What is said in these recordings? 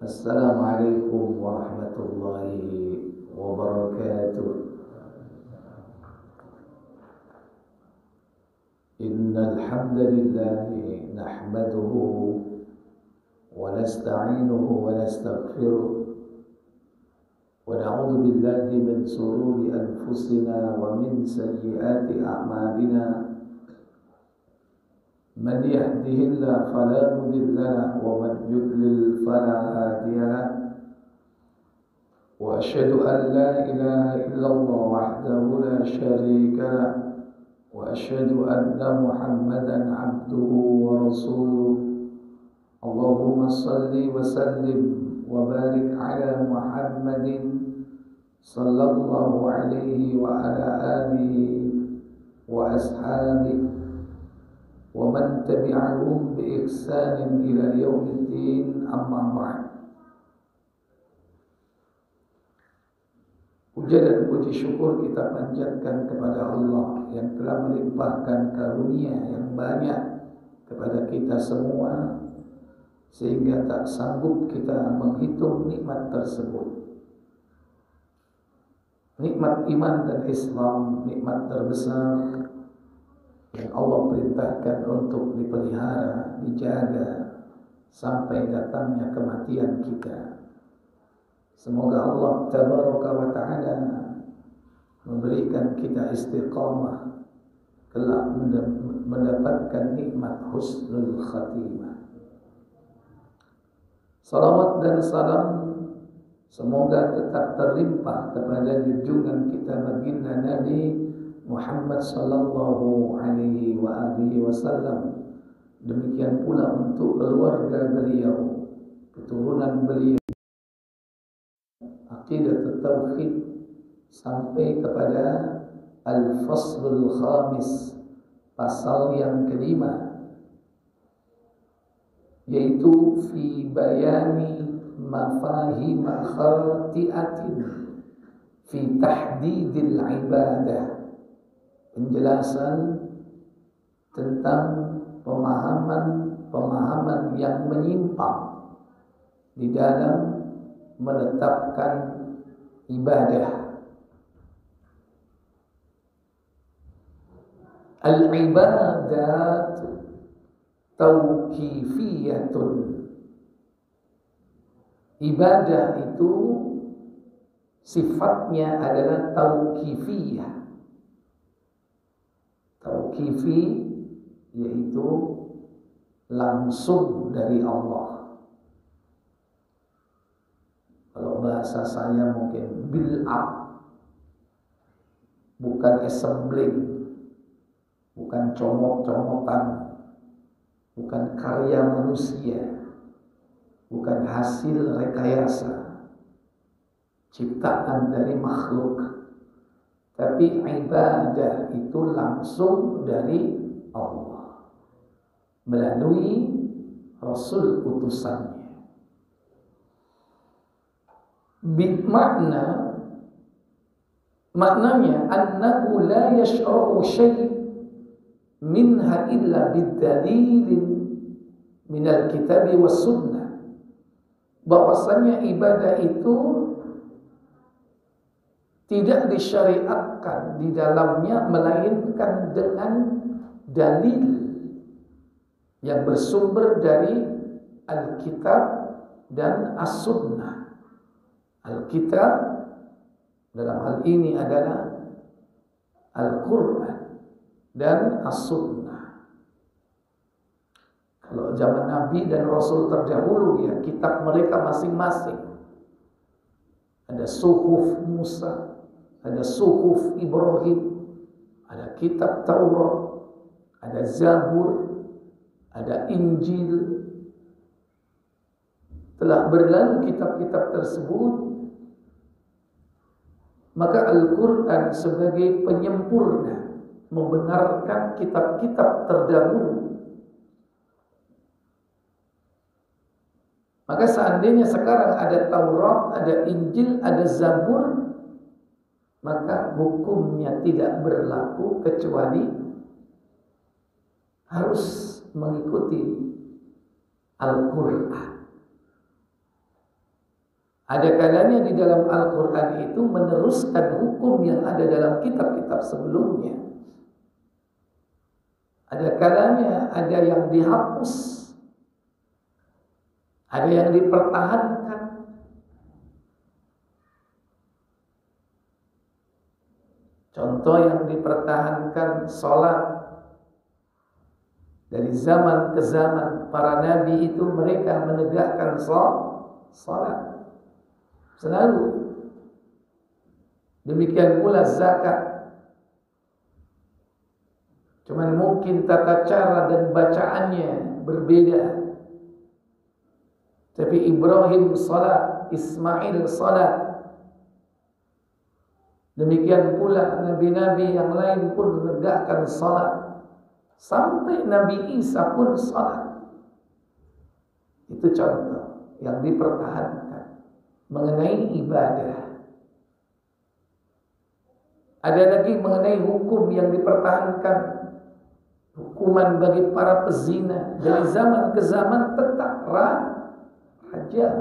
Assalamualaikum warahmatullahi wabarakatuh. Innal hamdalillah nahmaduhu wa nasta'inuhu wa nastaghfiruh wa na'udzu billahi min shururi anfusina wa min sayyiati a'malina. من يهده الله فلا مضل له ومن يضلل فلا هادي له وأشهد أن لا إله إلا الله وحده لا شريك له وأشهد أن محمدا عبده ورسوله اللهم صل وسلم وبارك على محمد صلى الله عليه وعلى آله وأصحابه ومن تبعهم بإحسان إلى يوم الدين أما بعد. Puja dan puji syukur kita panjatkan kepada Allah yang telah melimpahkan karunia yang banyak kepada kita semua sehingga tak sanggup kita menghitung nikmat tersebut. Nikmat iman dan Islam, nikmat terbesar yang Allah perintahkan untuk dipelihara, dijaga sampai datangnya kematian kita. Semoga Allah Tabaraka wa Ta'ala memberikan kita istiqamah kelak mendapatkan nikmat husnul khatimah. Salawat dan salam semoga tetap terlimpah kepada junjungan kita baginda Nabi Muhammad sallallahu alaihi wa alihi wasallam. Demikian pula untuk keluarga beliau, keturunan beliau, aqidah tauhid sampai kepada al-faslul khamis, pasal yang kelima, yaitu fi bayani mafahim khati'atin fi tahdidil ibadah. Penjelasan tentang pemahaman yang menyimpang di dalam menetapkan ibadah. Al-ibadat tauqifiyatun. Ibadah itu sifatnya adalah tauqifiyah. Tauqifi yaitu langsung dari Allah. Kalau bahasa saya mungkin build-up, bukan assembling, bukan comot-comotan, bukan karya manusia, bukan hasil rekayasa, ciptaan dari makhluk. Tapi ibadah itu langsung dari Allah melalui Rasul utusannya. Maknanya annahu la yashra'u syai' minha illa bidalilin minal kitabi was sunnah. Bahwasanya ibadah itu tidak disyariatkan di dalamnya melainkan dengan dalil yang bersumber dari Alkitab dan As-Sunnah. Alkitab dalam hal ini adalah Al-Quran dan As-Sunnah. Kalau zaman Nabi dan Rasul terdahulu, ya kitab mereka masing-masing. Ada Suhuf Musa, ada Suhuf Ibrahim, ada kitab Taurat, ada Zabur, ada Injil. Telah berlalu kitab-kitab tersebut, maka Al-Quran sebagai penyempurna membenarkan kitab-kitab terdahulu. Maka seandainya sekarang ada Taurat, ada Injil, ada Zabur, maka hukumnya tidak berlaku kecuali harus mengikuti Al-Quran. Ada kalanya di dalam Al-Quran itu meneruskan hukum yang ada dalam kitab-kitab sebelumnya. Ada kalanya ada yang dihapus, ada yang dipertahankan. Contoh yang dipertahankan sholat. Dari zaman ke zaman para nabi itu mereka menegakkan sholat selalu. Demikian pula zakat. Cuman mungkin tata cara dan bacaannya berbeda. Tapi Ibrahim salat, Ismail salat. Demikian pula nabi-nabi yang lain pun menegakkan salat. Sampai Nabi Isa pun salat. Itu contoh yang dipertahankan mengenai ibadah. Ada lagi mengenai hukum yang dipertahankan. Hukuman bagi para pezina dari zaman ke zaman tetap rajam.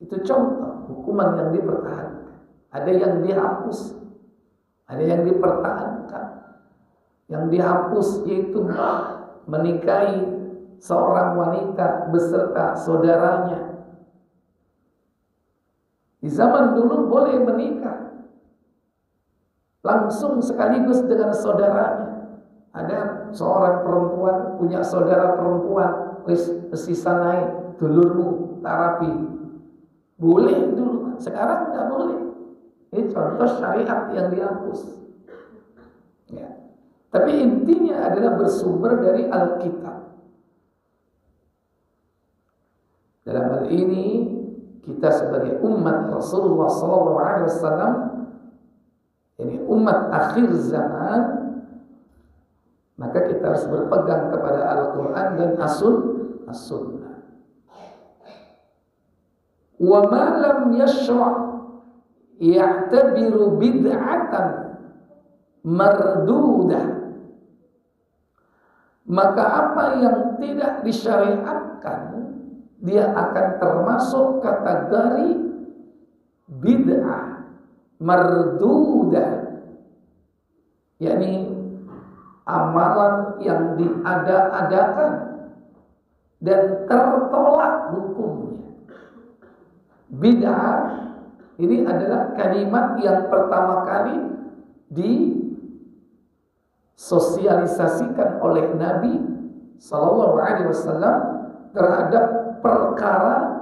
Itu contoh hukuman yang dipertahankan. Ada yang dihapus, ada yang dipertahankan. Yang dihapus yaitu menikahi seorang wanita beserta saudaranya. Di zaman dulu boleh menikah langsung sekaligus dengan saudaranya. Ada seorang perempuan punya saudara perempuan, sisa naik dulurmu tarapi. Boleh dulu, sekarang nggak boleh. Ini contoh syariat yang dihapus. Ya. Tapi intinya adalah bersumber dari Alkitab. Dalam hal ini kita sebagai umat Rasulullah SAW, ini umat akhir zaman, maka kita harus berpegang kepada Al-Quran dan As-Sunnah. Wa ma lam yashra' ya'tabiru bid'atan mardudah. Maka apa yang tidak disyariatkan, dia akan termasuk kategori bid'ah mardudah, yakni amalan yang diada-adakan dan tertolak hukumnya. Bid'ah ini adalah kalimat yang pertama kali disosialisasikan oleh Nabi Sallallahu Alaihi Wasallam terhadap perkara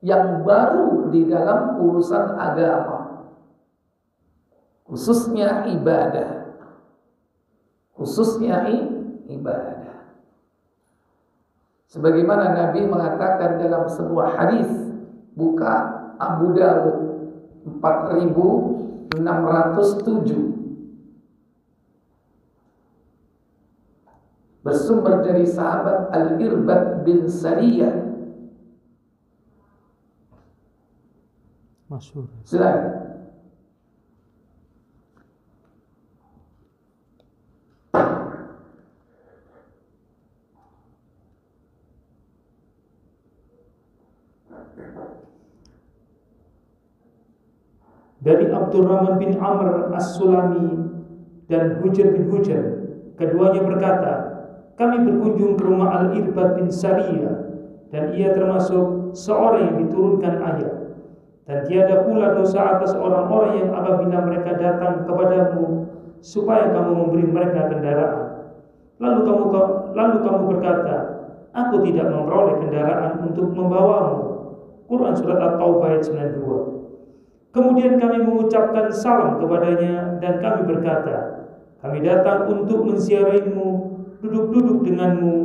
yang baru di dalam urusan agama, khususnya ibadah. Sebagaimana Nabi mengatakan dalam sebuah hadis, buka Abu Dawud 4607, bersumber dari sahabat Al-Irbad bin Sariyah. Masyhur. Silakan. Dari Abdurrahman bin Amr As-Sulami dan Hujr bin Hujr, keduanya berkata, kami berkunjung ke rumah Al-Irbad bin Sariyah, dan ia termasuk seorang yang diturunkan ayat. Dan tiada pula dosa atas orang-orang yang apabila mereka datang kepadamu supaya kamu memberi mereka kendaraan, lalu kamu berkata, aku tidak memperoleh kendaraan untuk membawamu. Quran surat At-Taubah ayat 92. Kemudian kami mengucapkan salam kepadanya dan kami berkata, kami datang untuk menziarahimu, duduk-duduk denganmu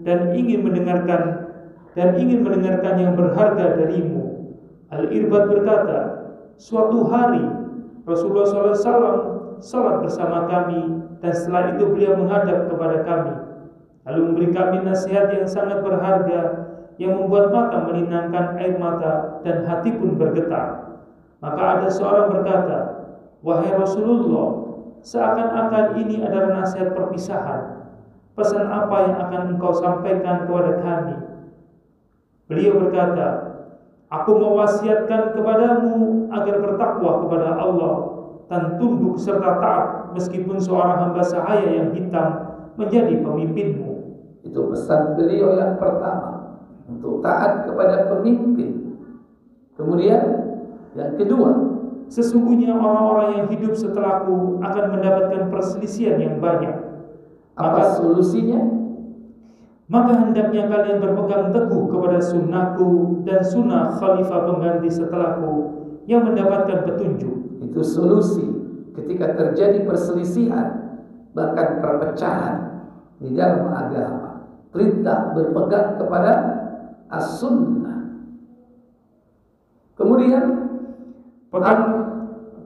dan ingin mendengarkan yang berharga darimu. Al-Irbad berkata, suatu hari Rasulullah SAW salat bersama kami, dan setelah itu beliau menghadap kepada kami lalu memberi kami nasihat yang sangat berharga yang membuat mata melinangkan air mata dan hati pun bergetar. Maka ada seorang berkata, wahai Rasulullah, seakan-akan ini adalah nasihat perpisahan. pesan apa yang akan engkau sampaikan kepada kami?" Beliau berkata, "Aku mewasiatkan kepadamu agar bertakwa kepada Allah dan tunduk serta taat meskipun seorang hamba sahaya yang hitam menjadi pemimpinmu." Itu pesan beliau yang pertama, untuk taat kepada pemimpin. Kemudian yang kedua, "Sesungguhnya orang-orang yang hidup setelahku akan mendapatkan perselisihan yang banyak. apa solusinya? Maka hendaknya kalian berpegang teguh kepada sunnahku dan sunnah khalifah pengganti setelahku yang mendapatkan petunjuk." Itu solusi ketika terjadi perselisihan, bahkan perpecahan di dalam agama. Perintah berpegang kepada as-sunnah. Kemudian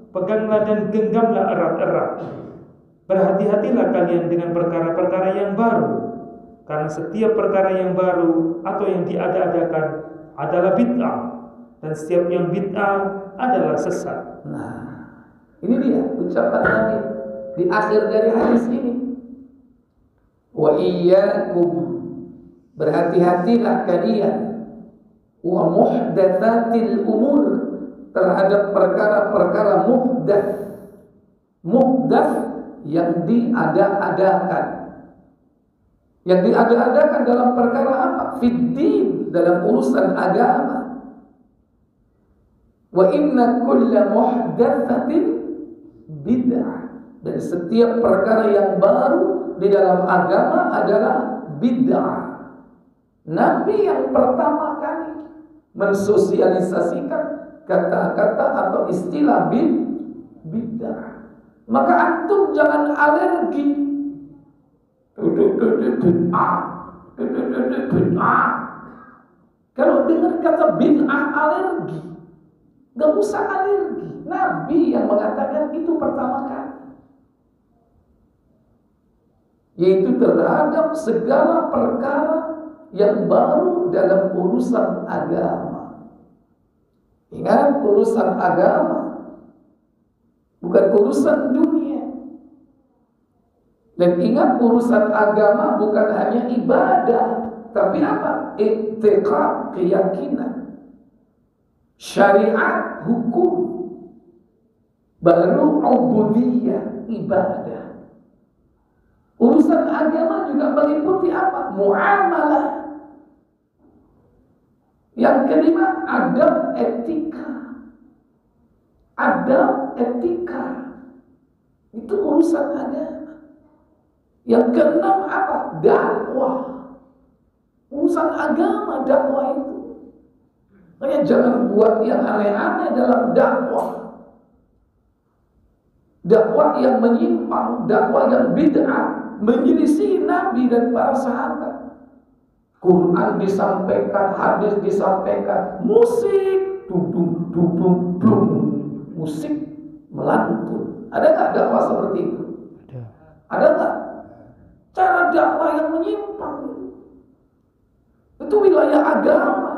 peganglah dan genggamlah erat-erat. Berhati-hatilah kalian dengan perkara-perkara yang baru, karena setiap perkara yang baru atau yang diada-adakan adalah bid'ah, dan setiap yang bid'ah adalah sesat. Nah, ini dia ucapan Nabi di akhir dari hadis ini. Wa iyyakum, berhati-hatilah kalian, wa muhdatsatil umur, terhadap perkara-perkara muhdats. Muhdats yang diada-adakan. Yang diada-adakan dalam perkara apa? Fiddin, dalam urusan agama. Wa inna kulla muhdatsatin bid'ah, dan setiap perkara yang baru di dalam agama adalah bid'ah. Nabi yang pertama kali mensosialisasikan kata-kata atau istilah bid'ah. Maka antum jangan alergi. Bid'ah. Kalau dengar kata bid'ah alergi, gak usah alergi. Nabi yang mengatakan itu pertama kali, yaitu terhadap segala perkara yang baru dalam urusan agama. Ingat, urusan agama bukan urusan dunia. Dan ingat, urusan agama bukan hanya ibadah, tapi apa? I'tiqad, keyakinan, syariat, hukum, baru ubudiyah, ibadah. Urusan agama juga meliputi apa? Muamalah. Yang kelima, adab etika. Adab etika itu urusan agama. Yang keenam apa? Dakwah. Urusan agama, dakwah itu. Makanya jangan buat yang aneh-aneh dalam dakwah. Dakwah yang menyimpang, dakwah yang bid'ah, menyelisih Nabi dan para sahabat. Quran disampaikan, hadis disampaikan, musik, musik melantun. Ada nggak dakwah seperti itu? Ada nggak? Cara dakwah yang menyimpang itu wilayah agama.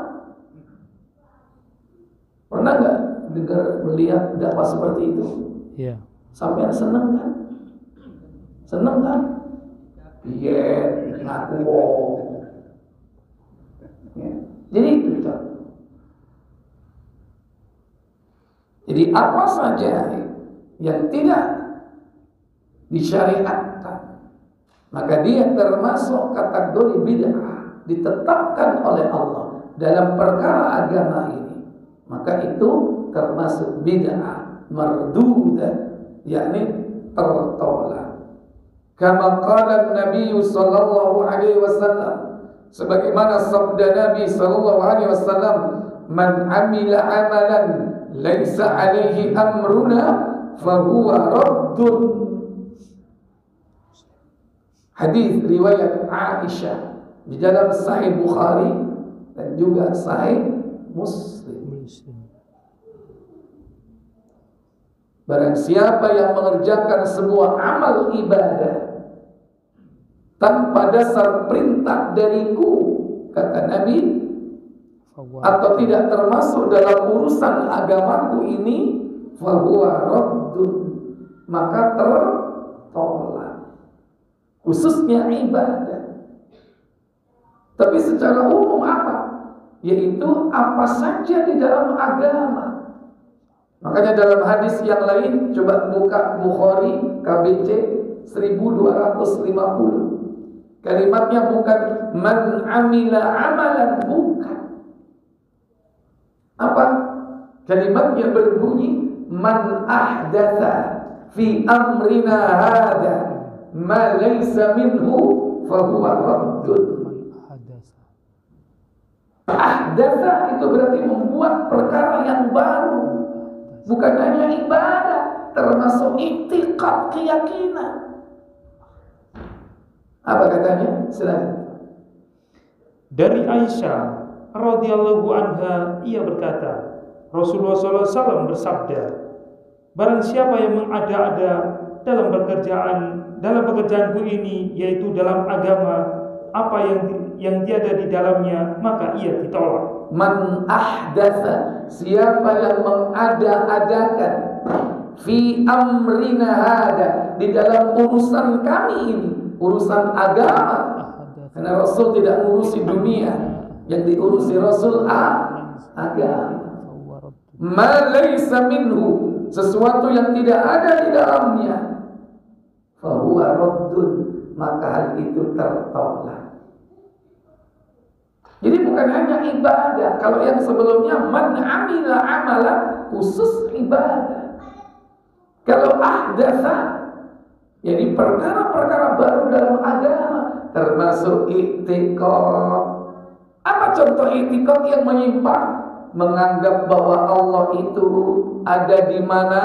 Pernah nggak dengar melihat dakwah seperti itu? Iya. Sampai seneng kan? Seneng kan? Iya, ngaku bohong. Ya. Jadi itu contoh. Jadi apa saja yang tidak disyariatkan, maka dia termasuk kategori bid'ah, ditetapkan oleh Allah dalam perkara agama ini, maka itu termasuk bid'ah mardudah, yakni tertolak. Kama qala Nabi sallallahu alaihi wasallam, sebagaimana sabda Nabi sallallahu alaihi wasallam, "Man amila amalan laisa alaihi amruna fahuwa raddun." Hadis riwayat Aisyah di dalam Sahih Bukhari dan juga Sahih Muslim. Barang siapa yang mengerjakan sebuah amal ibadah tanpa dasar perintah dariku, kata Nabi, atau tidak termasuk dalam urusan agamaku ini, fahuwa raddun, maka tertolak. khususnya ibadah. Tapi secara umum apa? Yaitu apa saja di dalam agama. Makanya dalam hadis yang lain, coba buka Bukhari KBC 1250. Kalimatnya bukan man amila amalan, bukan. Apa? Kalimatnya berbunyi man ahdatha fi amrina hada ma laysa minhu fahuwa raddun. Ahdatha itu berarti membuat perkara yang baru. Bukan hanya ibadah, termasuk i'tiqad, keyakinan. Apa katanya? Silakan. Dari Aisyah radhiyallahu anha, ia berkata, Rasulullah SAW bersabda, barang siapa yang mengada-ada dalam pekerjaanku ini, yaitu dalam agama, apa yang tiada di dalamnya, maka ia ditolak. Man ahdatha, siapa yang mengada-adakan, fi amrina hada, di dalam urusan kami ini, urusan agama. Karena Rasul tidak mengurusi dunia, yang diurusi Rasul agama. Ma laysa minhu, sesuatu yang tidak ada di dalamnya, fahuwa raddun, maka hal itu tertolak. Jadi bukan hanya ibadah. Kalau yang sebelumnya man amila amalan, khusus ibadah. Kalau ahdatsa, jadi perkara-perkara baru dalam agama, termasuk i'tiqad. Apa contoh i'tiqad yang menyimpang? Menganggap bahwa Allah itu ada di mana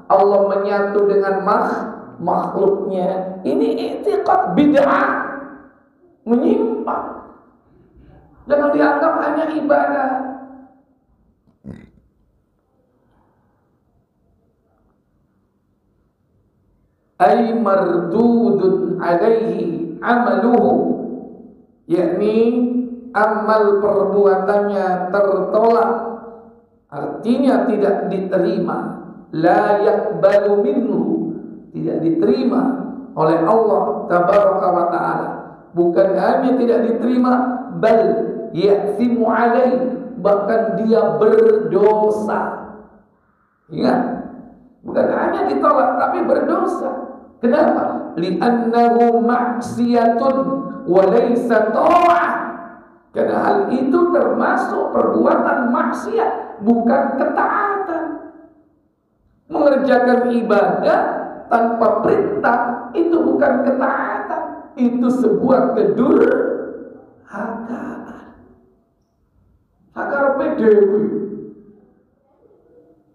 Allah menyatu dengan makhluknya. Ini i'tiqad bid'ah, menyimpang. Jangan dianggap hanya ibadah. Ay mardudun alaihi amaluhu, yakni amal perbuatannya tertolak, artinya tidak diterima. La yakbalu minhu, tidak diterima oleh Allah tabaraka wa ta'ala. Bukan hanya tidak diterima, bal ya'thimu alaih, bahkan dia berdosa. Ingat, bukan hanya ditolak tapi berdosa. Kenapa? Li'annahu maksiyatun wa laysa ta'ah. Karena hal itu termasuk perbuatan maksiat, bukan ketaatan. Mengerjakan ibadah tanpa perintah itu bukan ketaatan, itu sebuah kedurhakaan. Sakarepe dhewe.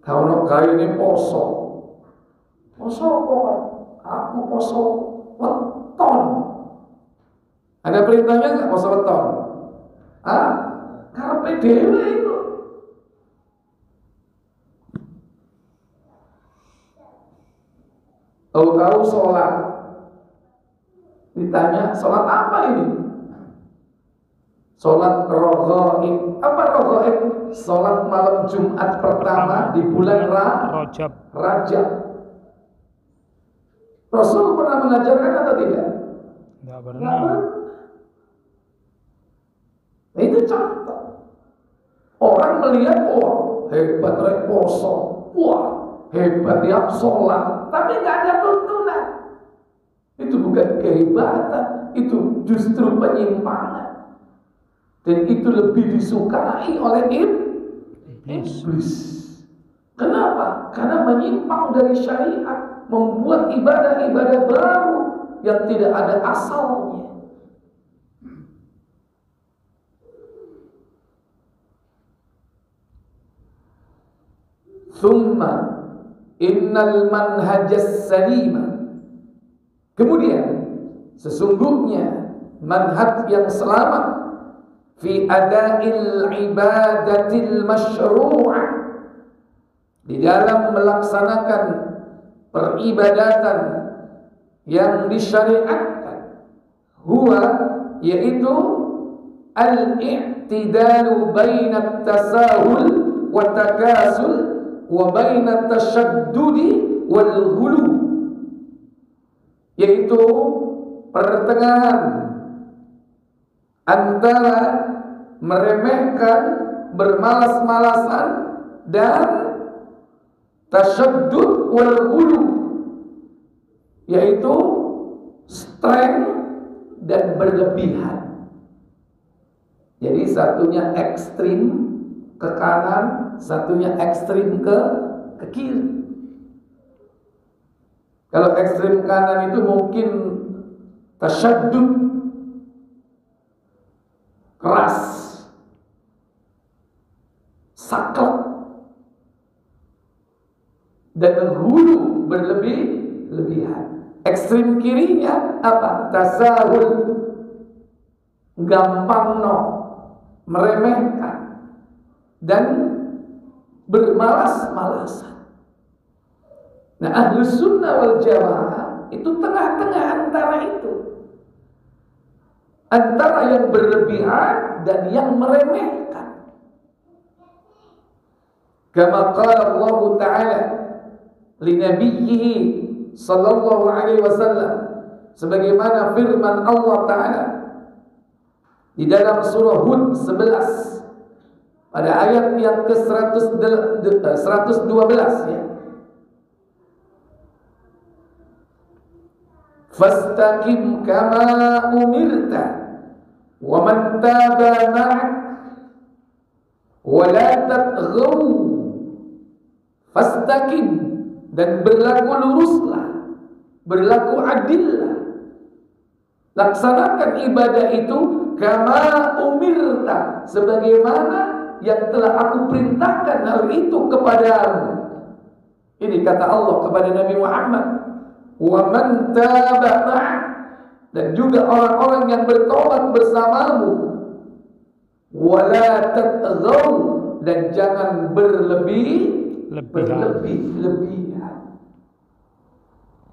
Kau nak gaya ini poso. Poso apa? Aku poso weton. Ada perintahnya enggak poso weton? Karepe dhewe itu. Tahu-tahu sholat, ditanya sholat apa ini? Sholat raghaib. Apa raghaib? Sholat malam Jumat pertama di bulan Rajab. Rasul pernah mengajarkan atau tidak? Tidak pernah. Nah, itu contoh. Orang melihat, oh hebat rek poso, wah hebat ya sholat, tapi nggak ada tuntunan. Itu bukan kehebatan, itu justru penyimpangan. Dan itu lebih disukai oleh iblis. Kenapa? Karena menyimpang dari syariat, membuat ibadah-ibadah baru yang tidak ada asalnya. Thumma innal manhajas salima, kemudian sesungguhnya manhaj yang selamat fi ada'il ibadatil masyru'ah, di dalam melaksanakan peribadatan yang disyariatkan, huwa, yaitu al-i'tidalu bainat tasahul wa takasul wa bainat tashaddudi wal ghulu, yaitu pertengahan antara meremehkan, bermalas-malasan, dan tasyaddud wal ghulu, yaitu strength dan berlebihan. Jadi satunya ekstrim ke kanan, satunya ekstrim ke kiri. Kalau ekstrim kanan itu mungkin tasyaddud, keras, saklek, dan hulu, berlebihan. Ekstrim kirinya apa? Tasahul, gampang meremehkan dan bermalas-malasan. Nah, Ahlus Sunnah wal Jamaah itu tengah-tengah antara itu, antara yang berlebihan dan yang meremehkan. Kama qala Allah Ta'ala li nabiyhi sallallahu alaihi wasallam, sebagaimana firman Allah Ta'ala di dalam surah Hud 11 pada ayat yang ke-112 ya. Fastaqim kama umirta wa man taba ma'ak wa la tatghaw. Fastaqim, dan berlaku luruslah, berlaku adillah, laksanakan ibadah itu kama umirta, sebagaimana yang telah aku perintahkan hal itu kepadamu. Ini kata Allah kepada Nabi Muhammad. Wa man taba ma'ak, dan juga orang-orang yang bertobat bersamamu. Wa la tatghaw, dan jangan berlebihan.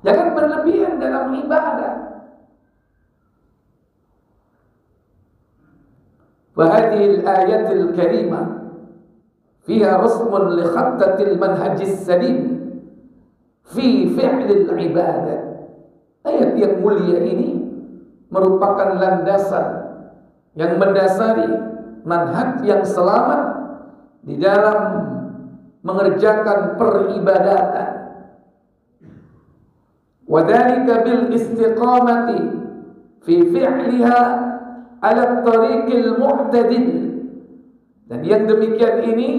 Jangan berlebihan dalam ibadah. وهذه الآيات الكريمة فيها رسم لخطة المنهج السليم في فعل العبادة. Ayat yang mulia ini merupakan landasan yang mendasari manhaj yang selamat di dalam mengerjakan peribadatan. Wadhalika bil istiqamati fi fi'liha ala tariqil mu'tadil, dan yang demikian ini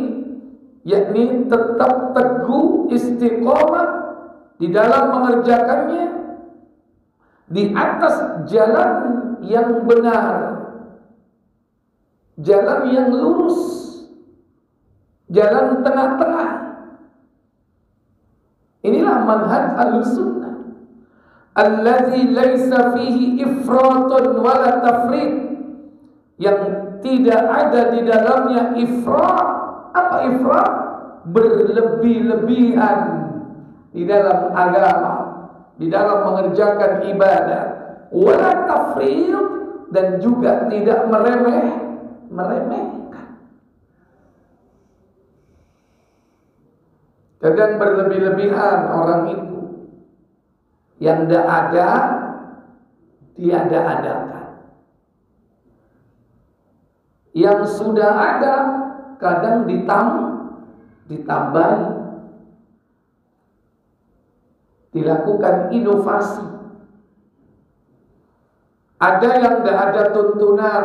yakni tetap teguh istiqamah di dalam mengerjakannya di atas jalan yang benar, jalan yang lurus, jalan tengah-tengah. Inilah manhaj Ahlussunnah allazi laisa fihi ifratun wala tafrit, yang tidak ada di dalamnya ifrat. Apa ifrat? Berlebih-lebihan di dalam agama, di dalam mengerjakan ibadah. Wala tafrit, dan juga tidak meremehkan. Kadang berlebih-lebihan orang itu, yang tidak ada tiada-adakan. Yang sudah ada kadang ditambahi, dilakukan inovasi. Ada yang tidak ada tuntunan,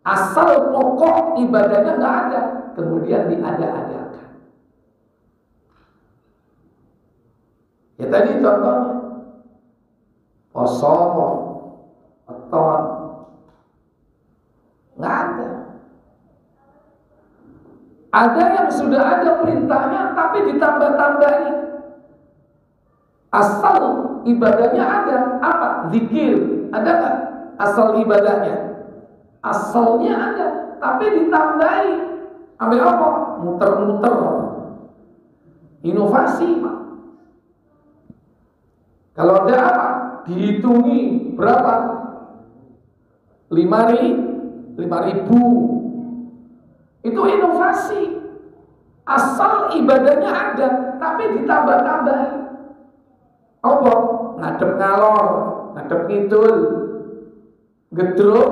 asal pokok ibadahnya tidak ada, kemudian diada-adakan. Ya tadi contohnya poso, weton, nggak ada. Ada yang sudah ada perintahnya tapi ditambah-tambahi. Asal ibadahnya ada apa? Zikir, ada nggak asal ibadahnya? Asalnya ada, tapi ditambahi. Ambil apa? Muter-muter. Inovasi. Kalau ada apa? Dihitungi berapa? 5.000. Itu inovasi. Asal ibadahnya ada, tapi ditambah-tambahi. Apa? ngadep ngalor, ngadep ngidul, gedruk,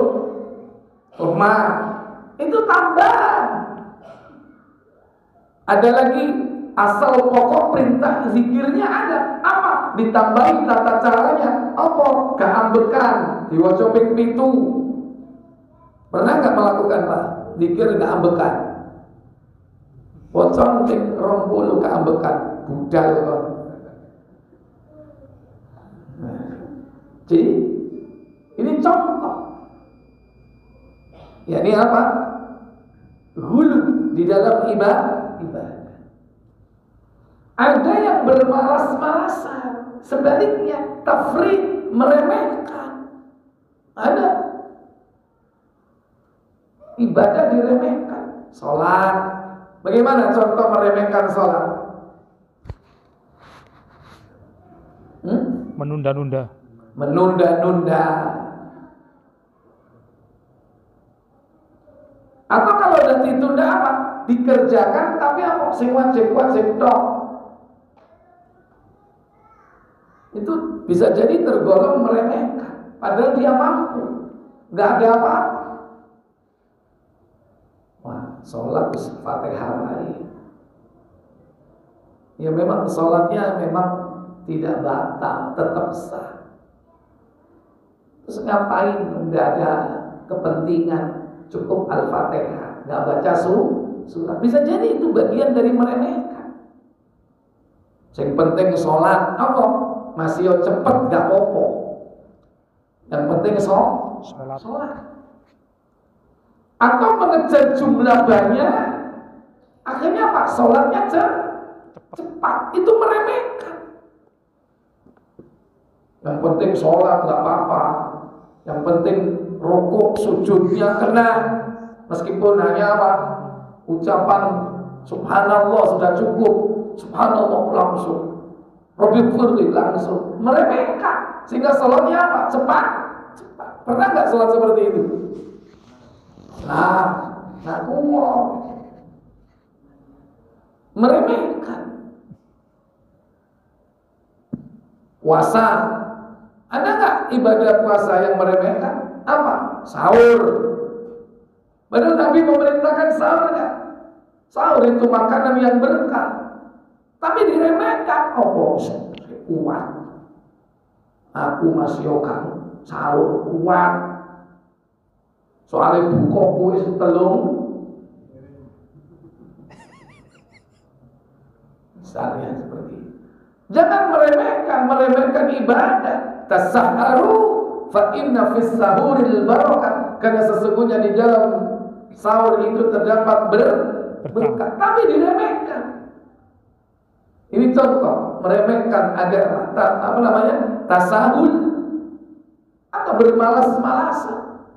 rumah. Itu tambahan. Ada lagi asal pokok perintah zikirnya ada. Apa? Ditambahi tata caranya. Apa? Keambekan, diwaca ping 7. Pernah nggak melakukan Pak? Zikir keambekan. Pocong ping 20 keambekan, budal kok. Jadi ini contoh. Ya ini apa? Hulu di dalam ibadah. Ada yang bermalas-malasan, sebaliknya tafrid, meremehkan. Ada ibadah diremehkan. Sholat, bagaimana contoh meremehkan sholat? Menunda-nunda. Menunda-nunda. Atau kalau udah ditunda apa? Dikerjakan tapi apa? Sing wajib tok. Itu bisa jadi tergolong meremehkan. Padahal dia mampu, nggak ada apa-apa. Wah, sholat Fatihah lagi. Ya memang sholatnya memang tidak batal, tetap sah. Terus ngapain? Nggak ada kepentingan, cukup Al-Fatihah, nggak baca surat. Bisa jadi itu bagian dari meremehkan. Yang penting sholat, apa? Masih cepet gak apa-apa. Yang penting sholat. Atau mengejar jumlah banyak, akhirnya apa? Sholatnya cepat. Itu meremehkan. Yang penting sholat gak apa-apa. Yang penting rukuk sujudnya kena. Meskipun hanya apa? Ucapan subhanallah sudah cukup. Subhanallah langsung. Rabbi firli langsung. Meremehkan. Sehingga sholatnya apa? Cepat. Pernah gak sholat seperti itu? Nah kumur. Meremehkan. Puasa. Ada gak ibadah puasa yang meremehkan? Apa? Sahur. Padahal Nabi memerintahkan sahur gak? Sahur itu makanan yang berkah. Tapi diremehkan. Oh, kuat. Aku masih kamu sahur kuat. Soalnya buka kue setelung. Misalnya seperti itu. Jangan meremehkan ibadah. Tasaharu fa inna fis sahuril barakah. Karena sesungguhnya di dalam sahur itu terdapat berkah. Tapi diremehkan. Ini contoh meremehkan agar tasahul atau bermalas-malasan.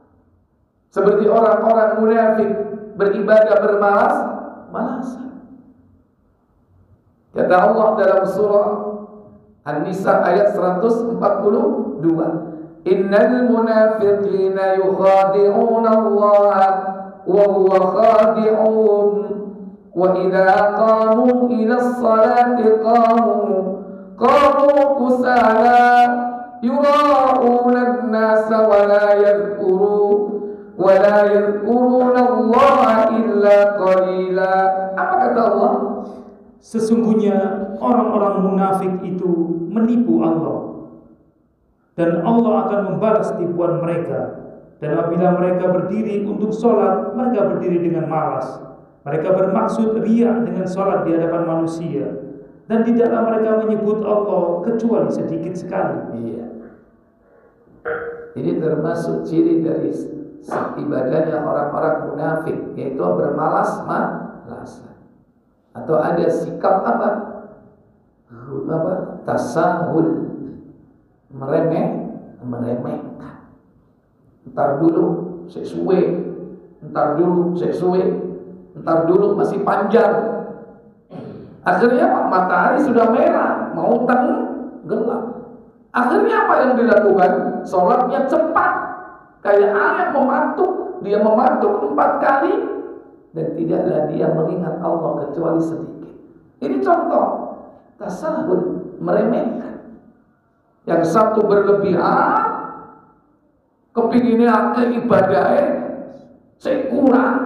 Seperti orang-orang munafik beribadah bermalas-malasan. Kata Allah dalam surah An-Nisa ayat 142, Innal munafiqina yukhadi'una Allah wa huwa khadi'un wa idza qamu ila as-salati qamu kusala yura'una an-nasa wa la yadhkuruna Allah illa qalila. Apa kata Allah? Sesungguhnya orang-orang munafik itu menipu Allah, dan Allah akan membalas tipuan mereka. Dan apabila mereka berdiri untuk sholat, mereka berdiri dengan malas. Mereka bermaksud riya dengan sholat di hadapan manusia, dan tidaklah mereka menyebut Allah kecuali sedikit sekali. Iya. Ini termasuk ciri dari ibadahnya orang-orang munafik, yaitu bermalas-malasan. Atau ada sikap tasahul, meremehkan. Entar dulu sesuai, entar dulu masih panjang. Akhirnya matahari sudah merah, mau gelap. Akhirnya apa yang dilakukan? Sholatnya cepat, kayak ayam mematuk. Dia mematuk 4 kali dan tidaklah dia mengingat Allah kecuali sedikit. Ini contoh tasahul, meremehkan. Yang satu berlebihan, kepinginnya ke ibadahnya saya kurang.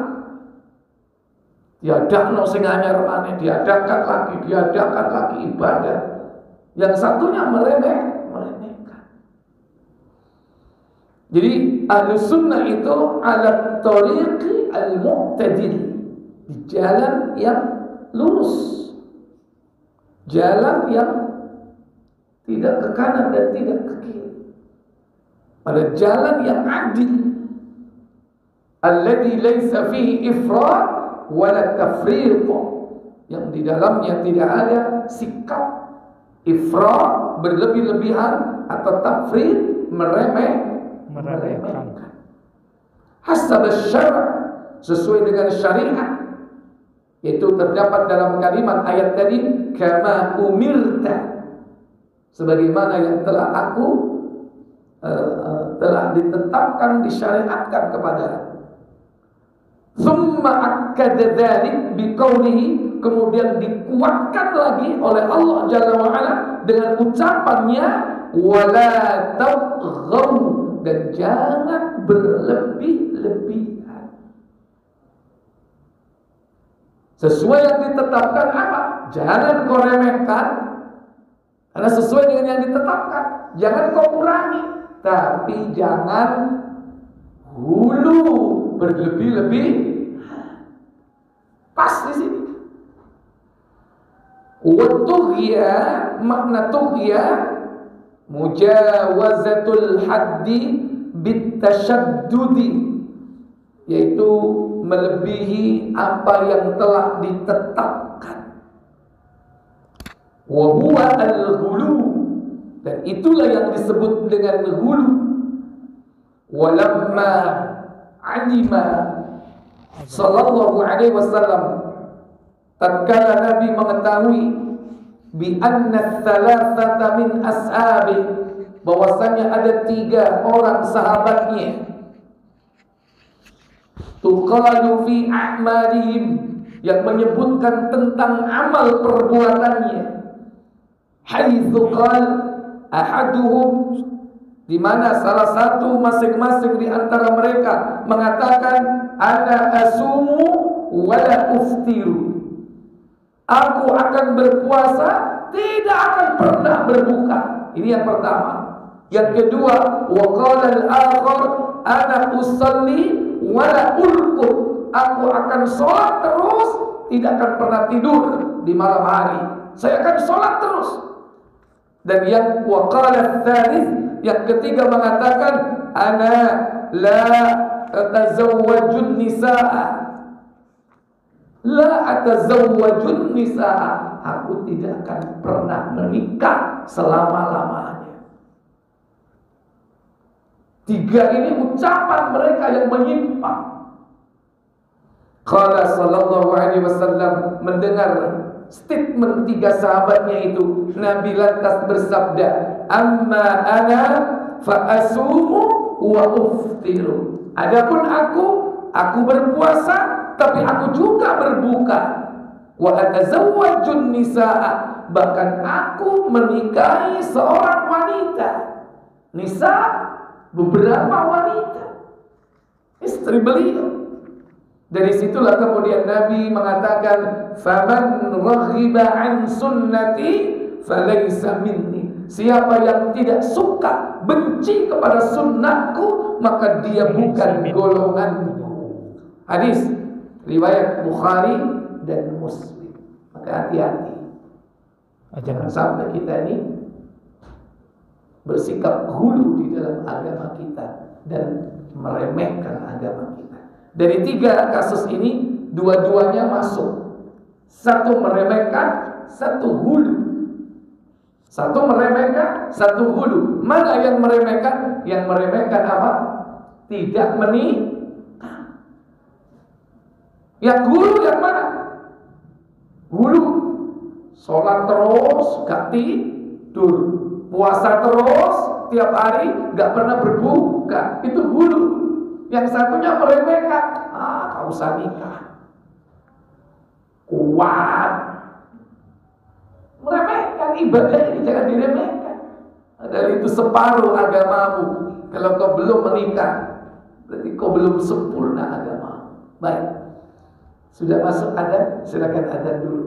Diadakan sing anyar maneh, diadakan lagi ibadah. Yang satunya meremehkan. Jadi Ahlus Sunnah itu ala tariqi al-mu'tadil, di jalan yang lurus, jalan yang tidak ke kanan dan tidak ke kiri, pada jalan yang adil, alladzi laisa fihi ifrat wala tafriq, yang di dalamnya tidak ada sikap ifrat, berlebih-lebihan, atau tafriq, meremehkan. Hasab asy-syar', sesuai dengan syariat. Itu terdapat dalam kalimat ayat tadi, kama umirta, sebagaimana yang telah ditetapkan, disyariatkan kepada. Tsumma akkada dzalik biqaulihi, kemudian dikuatkan lagi oleh Allah Jalla wa Ala dengan ucapannya wala taghaw, dan jangan berlebih-lebihan. Sesuai yang ditetapkan apa? Jangan kau remehkan, karena sesuai dengan yang ditetapkan. Jangan kau kurangi, tapi jangan hulu, berlebih-lebih. Pas di sini. Wa tughyan, makna tughyan mujawazatul haddi bitasyaddudi, yaitu melebihi apa yang telah ditetapkan. Wa huwa al-ghulu, dan itulah yang disebut dengan ghulu. Walamma alima sallallahu alaihi wasallam, tatkala Nabi mengetahui bi anna thalathata min ashabi, bahwasanya ada 3 orang sahabatnya, tuqalu fi a'malihim, yang menyebutkan tentang amal perbuatannya, haitsu qala ahaduhum, di mana salah satu masing-masing di antara mereka mengatakan ana asumu wala uftiru, aku akan berpuasa, tidak akan pernah berbuka. Ini yang pertama. Yang kedua, wa qala al-akhar ana usalli wala urqud, aku akan sholat terus, tidak akan pernah tidur di malam hari, saya akan sholat terus. Dan yang wa qala al-thalith, yang ketiga mengatakan ana la atazawwajun nisaa, la atazawwajun nisaa, aku tidak akan pernah menikah selama-lamanya. 3 ini ucapan mereka yang menyimpang. Qala sallallahu alaihi wasallam, mendengar statement 3 sahabatnya itu, Nabi lantas bersabda, amma ana fa asumu wa uftiru, adapun aku berpuasa, tapi aku juga berbuka. Wa atazawwajun nisaa, bahkan aku menikahi seorang wanita. Nisa, beberapa wanita, istri beliau. Dari situlah kemudian Nabi mengatakan, faman raghiba an sunnati falaysa minni, siapa yang tidak suka, benci kepada sunnahku, maka dia bukan golonganku. Hadis riwayat Bukhari dan Muslim. Maka hati-hati, jangan sampai kita ini bersikap hulu di dalam agama kita dan meremehkan agama kita. Dari 3 kasus ini, 2-duanya masuk. 1 meremehkan, 1 hulu. 1 meremehkan, 1 hulu. Mana yang meremehkan? Yang meremehkan apa? Tidak menikah. Yang hulu yang mana? Hulu, sholat terus, gak tidur, puasa terus, tiap hari gak pernah berbuka, itu hulu. Yang satunya meremehkan, gak usah nikah, kuat. Meremehkan, ibadah ini jangan diremehkan. Padahal itu separuh agamamu. Kalau kau belum menikah, berarti kau belum sempurna agama. Baik, sudah masuk adzan, silakan adzan dulu.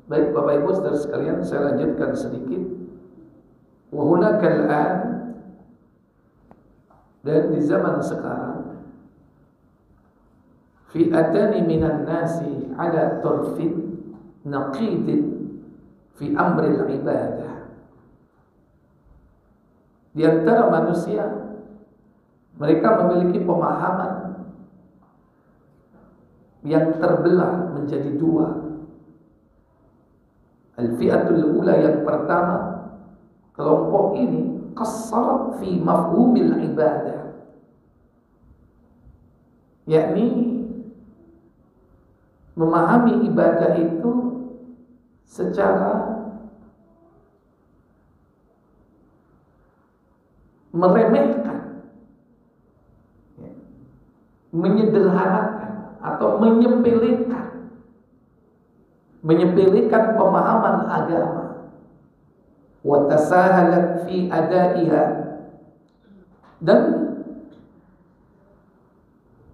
Baik Bapak Ibu saudara sekalian, saya lanjutkan sedikit. Wa hunakal an, dan di zaman sekarang, fi atani minan nasi ala turfin naqidin fi amril ibadah. Di antara manusia, mereka memiliki pemahaman yang terbelah menjadi dua. Al-fi'atul ula, yang pertama, kelompok ini qassarat fi mafhumil ibadah, yakni memahami ibadah itu secara meremehkan, menyederhanakan atau menyepelekan pemahaman agama. Wa tasahalat fi adaiha, dan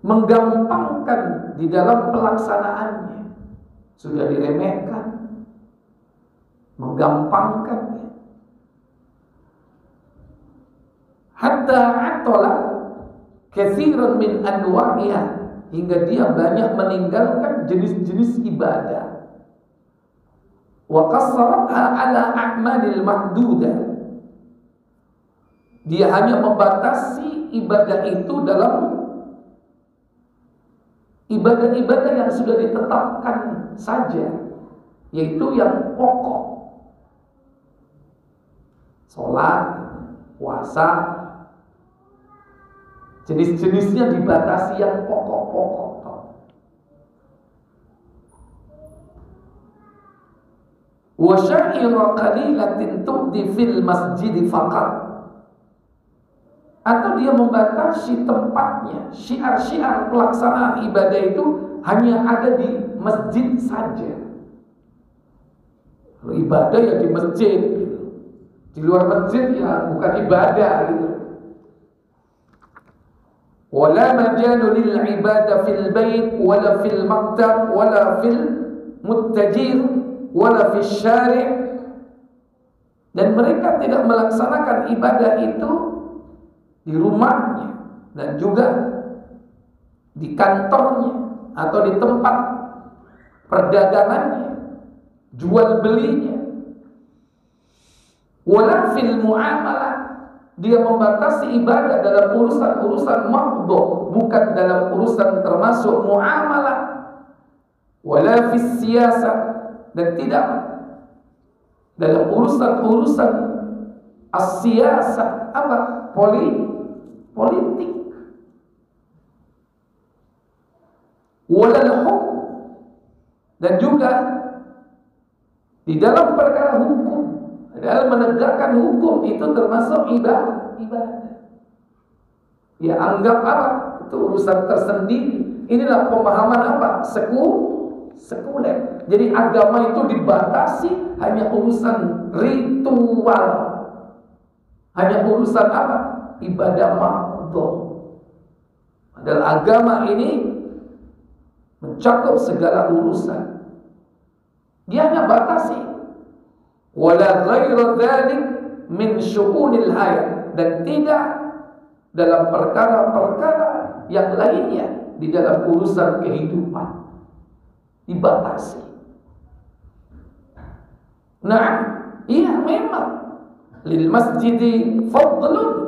menggampangkan di dalam pelaksanaannya. Sudah diremehkan, menggampangkannya. Hatta atola katsiran min anwa'iha, hingga dia banyak meninggalkan jenis-jenis ibadah. Wa qassaratha ala a'malil mahdudah, dia hanya membatasi ibadah itu dalam ibadah-ibadah yang sudah ditetapkan saja, yaitu yang pokok. Salat, puasa, jenis-jenisnya dibatasi yang pokok-pokok. wa syaira qalilatin tu'di fil masjid faqat, atau dia membatasi tempatnya, syiar-syiar pelaksanaan ibadah itu hanya ada di masjid saja. Kalau ibadah ya di masjid, di luar masjid ya bukan ibadah gitu. Wala majalu lil ibadah fil bait wala fil maktab wala fil muttajir wala fil syari', dan mereka tidak melaksanakan ibadah itu di rumahnya dan juga di kantornya atau di tempat perdagangannya, jual belinya. Wala fil muamalah, dia membatasi ibadah dalam urusan-urusan maqdh, bukan dalam urusan termasuk muamalah. Wala fis siyasah, dan tidak dalam urusan-urusan as-siyasah, apa? Politik. Walal hukum, dan juga di dalam perkara hukum, dalam menegakkan hukum itu termasuk ibadah. Ya anggap apa? Itu urusan tersendiri. Inilah pemahaman apa? Sekuler. Jadi agama itu dibatasi hanya urusan ritual, hanya urusan apa? Ibadah maqdh. Padahal agama ini mencakup segala urusan. Dia hanya batasi. Wala ghairu dzalik min syu'unil hayat, dan tidak dalam perkara-perkara yang lainnya di dalam urusan kehidupan. Dibatasi. Nah, iya memang lil masjidi fadlun.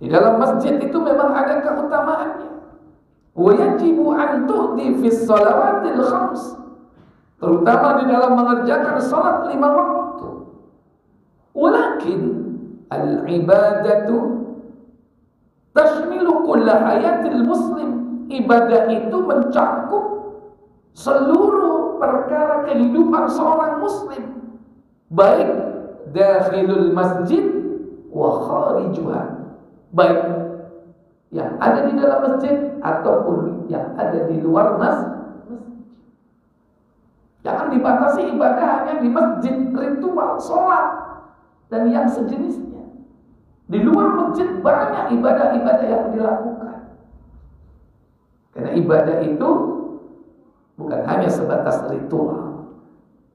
Di dalam masjid itu memang ada keutamaannya. Wa yajibu an tu'ti fis shalawatil khams, terutama di dalam mengerjakan salat 5 waktu. Walakin al-ibadatu tashmilu kulla hayatil muslim. Ibadah itu mencakup seluruh perkara kehidupan seorang muslim, baik dakhilul masjid wa kharijuha, baik yang ada di dalam masjid ataupun yang ada di luar masjid. Jangan dibatasi ibadah hanya di masjid, ritual, sholat dan yang sejenisnya. Di luar masjid banyak ibadah-ibadah yang dilakukan. Karena ibadah itu bukan hanya sebatas ritual,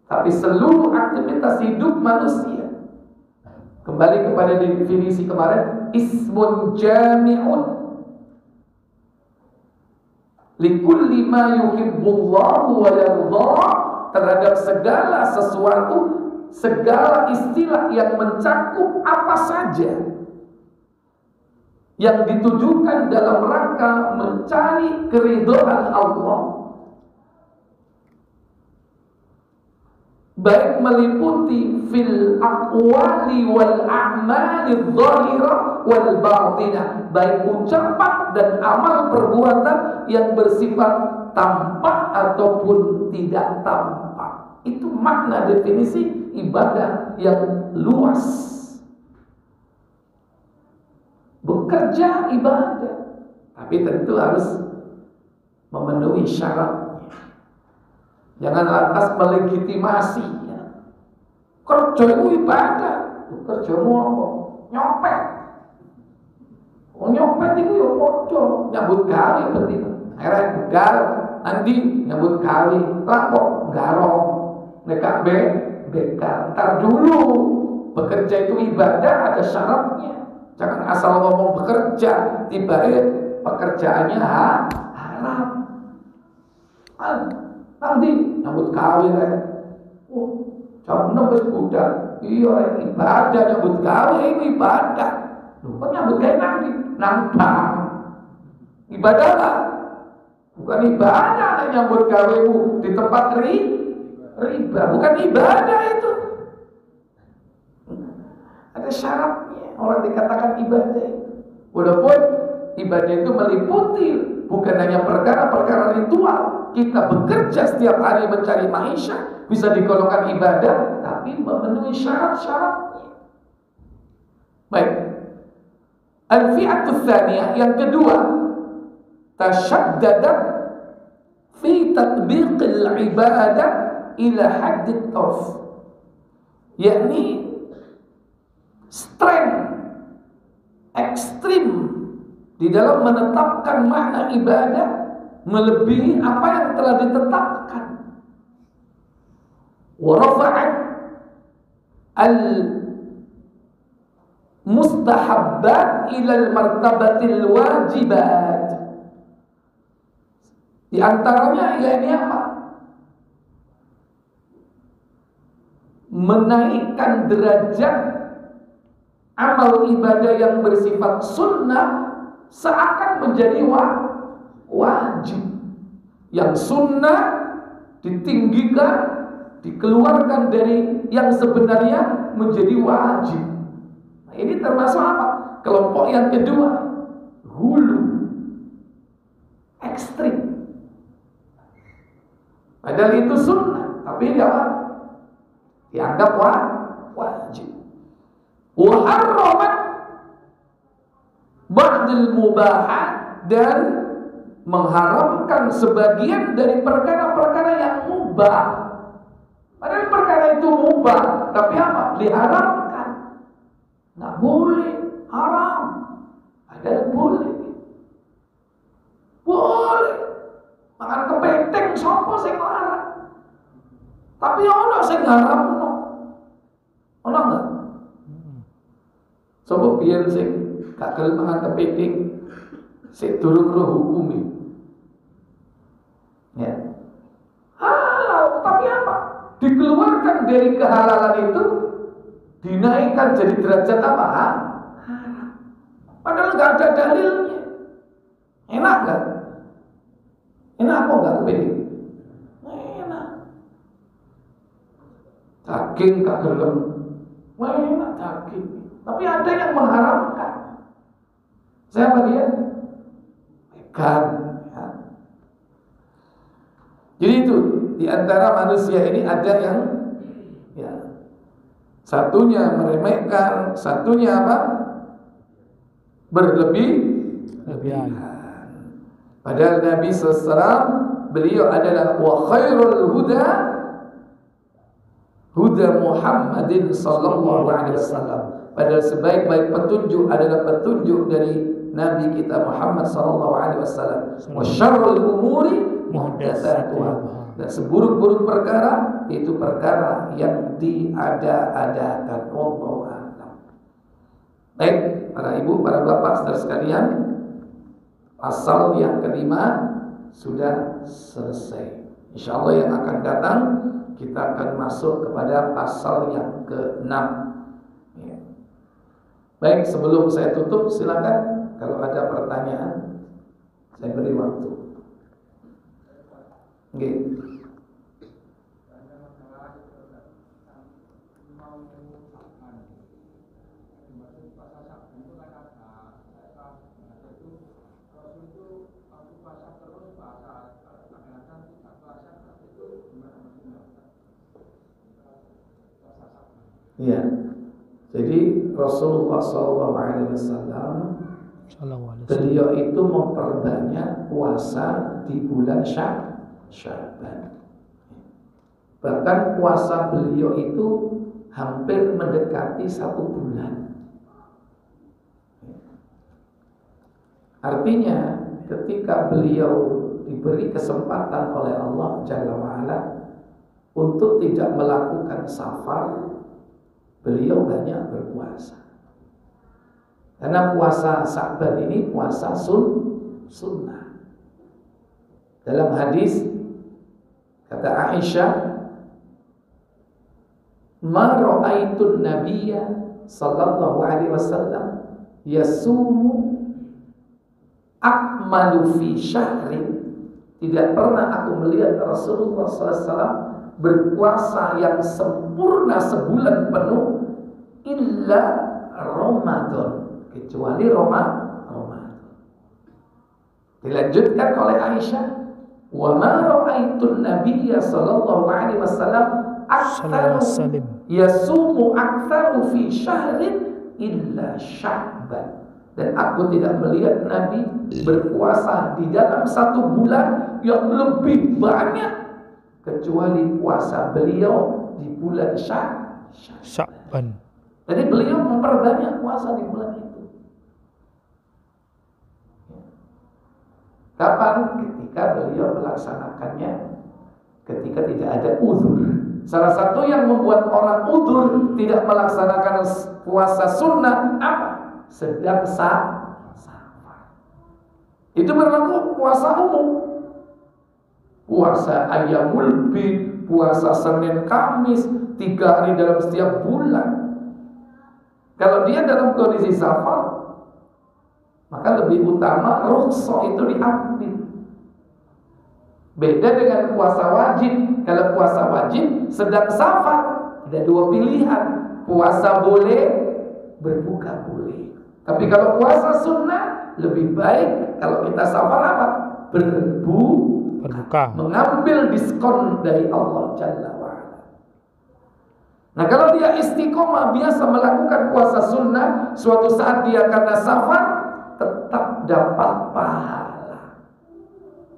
tapi seluruh aktivitas hidup manusia. Kembali kepada definisi kemarin, ismun jami'un likulli ma yuhibbullahu wa yardah, terhadap segala sesuatu, segala istilah yang mencakup apa saja yang ditujukan dalam rangka mencari keridhaan Allah, baik meliputi fil aqwali wal a'mali dhahirah wal batinah, baik ucapan dan amal perbuatan yang bersifat tampak ataupun tidak tampak. Itu makna definisi ibadah yang luas. Bekerja ibadah, tapi tentu harus memenuhi syaratnya. Jangan lantas melegitimasi. Kerja itu ibadah. Kerjamu apa? Nyopet. Nyopet itu ya podo. Nyambut gawe penting. Akhirnya begal. Nanti nyambut gawe. Lapor garong. Nekak bekal. Ntar dulu. Bekerja itu ibadah, ada syaratnya. Jangan asal ngomong bekerja, tiba-tiba pekerjaannya haram. Nanti nyambut gawe jam 6 wis budal. Iya, ibadah nyambut gawe itu ibadah. Lho, kok nyambut gawe nanti nang bank. Ibadah lah. Bukan ibadah nyambut gawe di tempat riba, bukan ibadah itu. Ada syaratnya orang dikatakan ibadah. Walaupun ibadah itu meliputi bukan hanya perkara-perkara ritual. Kita bekerja setiap hari mencari maisha, bisa digolongkan ibadah, tapi memenuhi syarat-syaratnya. Baik. Al-fi'atu tsaniyah, yang kedua, tasyaddadat fi tatbiqil ibadah ila haddit tarf, yakni strength ekstrim di dalam menetapkan makna ibadah melebihi apa yang telah ditetapkan. Wa rafa'at al mustahabbat ila al martabatil wajibat. Di antaranya yakni apa? Menaikkan derajat amal ibadah yang bersifat sunnah seakan menjadi wajib. Yang sunnah ditinggikan, dikeluarkan dari yang sebenarnya menjadi wajib. Nah, ini termasuk apa? Kelompok yang kedua, hulu, ekstrim. Padahal itu sunnah, tapi dianggap wajib. Wa harramat ba'dul mubahat, dan mengharamkan sebagian dari perkara-perkara yang mubah. Padahal perkara itu mubah, tapi apa? Diharamkan. Nggak boleh, haram. Padahal boleh. Boleh. Makan kepiting sapa sing larang. Tapi ono sing haramno. Ono enggak? Sapa biyen sing gak gelem mangan kepiting, sik durung roh hukumi. Ya. Halal, tapi apa? Dikeluarkan dari kehalalan itu, dinaikkan jadi derajat apa? Haram. Padahal nggak ada dalilnya. Enak nggak? Enak apa nggak kepiting? Enak. Daging gak gelem. Enak daging. Tapi ada yang mengharamkan. Saya bagian vegan. Ya. Jadi itu, di antara manusia ini ada yang ya, satunya meremehkan, satunya apa? Berlebihan. Padahal Nabi SAW, beliau adalah wa khairul huda Muhammadin sallallahu alaihi wasallam. Padahal sebaik-baik petunjuk adalah petunjuk dari Nabi kita Muhammad sallallahu alaihi wasallam. Wa syarrul umuri muhdatsatuha. Dan seburuk-buruk perkara itu perkara yang diada-adakan. Wallahu a'lam. Baik, para ibu, para bapak, saudara sekalian, pasal yang kelima sudah selesai. Insyaallah yang akan datang kita akan masuk kepada pasal yang ke-6. Ya. Baik, sebelum saya tutup, silakan kalau ada pertanyaan, saya beri waktu. Oke. Ya, jadi Rasulullah SAW beliau itu memperbanyak puasa di bulan Sya'ban. Bahkan puasa beliau itu hampir mendekati 1 bulan. Artinya ketika beliau diberi kesempatan oleh Allah Jalla wa'ala untuk tidak melakukan safar, beliau banyak berpuasa. Karena puasa Sya'ban ini puasa sunnah. Dalam hadis kata Aisyah, "Ma ra'aitun nabiyya sallallahu alaihi wasallam yasumu akmalu fi syahrin." Tidak pernah aku melihat Rasulullah SAW berpuasa yang sempurna sebulan penuh illa Ramadan, kecuali Ramadan. Dilanjutkan oleh Aisyah, wa ma ra'aitun nabiyya sallallahu alaihi wasallam aktsaru yasumu aktsaru fi syahrin illa Sya'ban. Dan aku tidak melihat Nabi berpuasa di dalam satu bulan yang lebih banyak kecuali puasa beliau di bulan Sya'ban. Jadi beliau memperbanyak puasa di bulan itu. Kapan? Ketika beliau melaksanakannya ketika tidak ada uzur. Salah satu yang membuat orang uzur tidak melaksanakan puasa sunnah apa? Sedang safar. Itu berlaku puasa umum. Puasa Ayyamul Bid, puasa Senin Kamis, 3 hari dalam setiap bulan. Kalau dia dalam kondisi safar, maka lebih utama rukhsah itu diambil. Beda dengan puasa wajib. Kalau puasa wajib sedang safar, ada 2 pilihan. Puasa boleh, berbuka boleh. Tapi kalau puasa sunnah lebih baik kalau kita safar apa? Berbuka. Mengambil diskon dari Allah Jalla wa'ala. Nah kalau dia istiqomah biasa melakukan puasa sunnah, suatu saat dia karena safar tetap dapat pahala.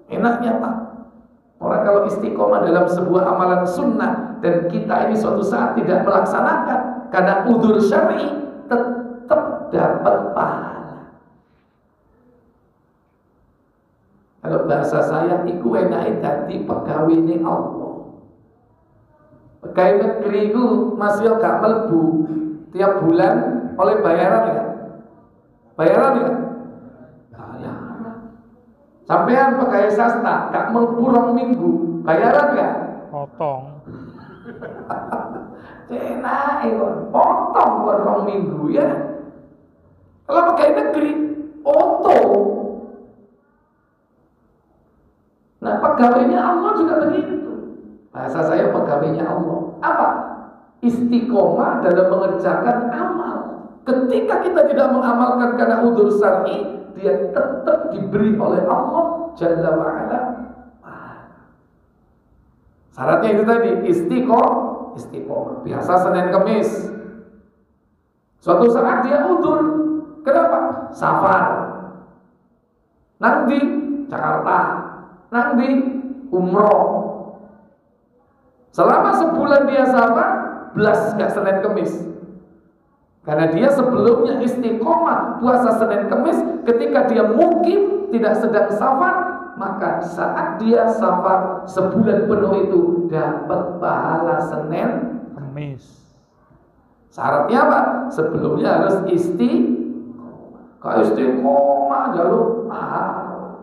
Enaknya Pak, orang kalau istiqomah dalam sebuah amalan sunnah dan kita ini suatu saat tidak melaksanakan karena udzur syar'i, tetap dapat pahala. Kalau bahasa saya, iku enake dadi pegawai Allah. Pegawai negeri itu masih gak mlebu tiap bulan oleh bayaran ya? Bayaran ya? Sampean pegawai swasta gak mlebu 2 minggu, bayaran ya? Potong. Enak potong 2 minggu ya. Kalau pegawai negeri, oto. Nah pegawainya Allah juga begitu. Bahasa saya pegawainya Allah. Apa? Istiqomah dalam mengerjakan amal. Ketika kita tidak mengamalkan karena udzur syar'i, dia tetap diberi oleh Allah Jalla wa'ala. Syaratnya itu tadi, istiqomah. Biasa Senin Kamis. Suatu saat dia udzur. Kenapa? Safar. Nang di Jakarta, nang di umroh. Selama sebulan dia safar, belas gak Senin Kamis. Karena dia sebelumnya istiqomah puasa Senin Kamis, ketika dia mukim tidak sedang safar, maka saat dia safar sebulan penuh itu dapat pahala Senin Kamis. Syaratnya apa? Sebelumnya harus istiqomah jalur pahala.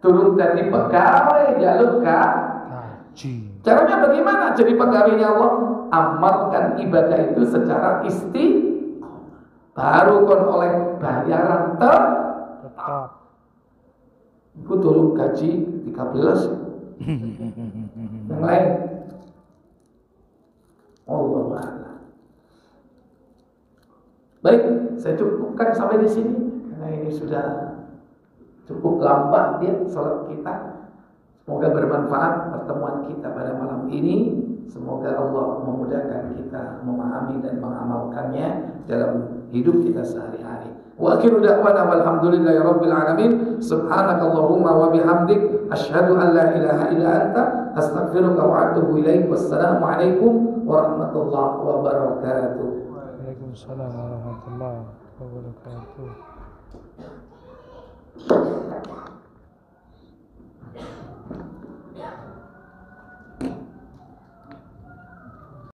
Turun dari pegawai jalur gaji. Caranya bagaimana jadi pegawainya Allah? Amalkan ibadah itu secara istiqomah. Baru kon oleh bayaran tetap. Aku turun gaji 13. Yang lain Allah wa'ala. Baik, saya cukupkan sampai di sini karena ini sudah cukup lambat ya salat kita. Semoga bermanfaat pertemuan kita pada malam ini. Semoga Allah memudahkan kita memahami dan mengamalkannya dalam hidup kita sehari-hari. Wa akhiru da'wana walhamdulillahirabbil alamin. Subhanakallahumma wa bihamdik asyhadu an la ilaha illa anta astaghfiruka wa atubu ilaik. Wassalamu alaikum warahmatullahi wabarakatuh. Waalaikumsalam warahmatullahi wabarakatuh.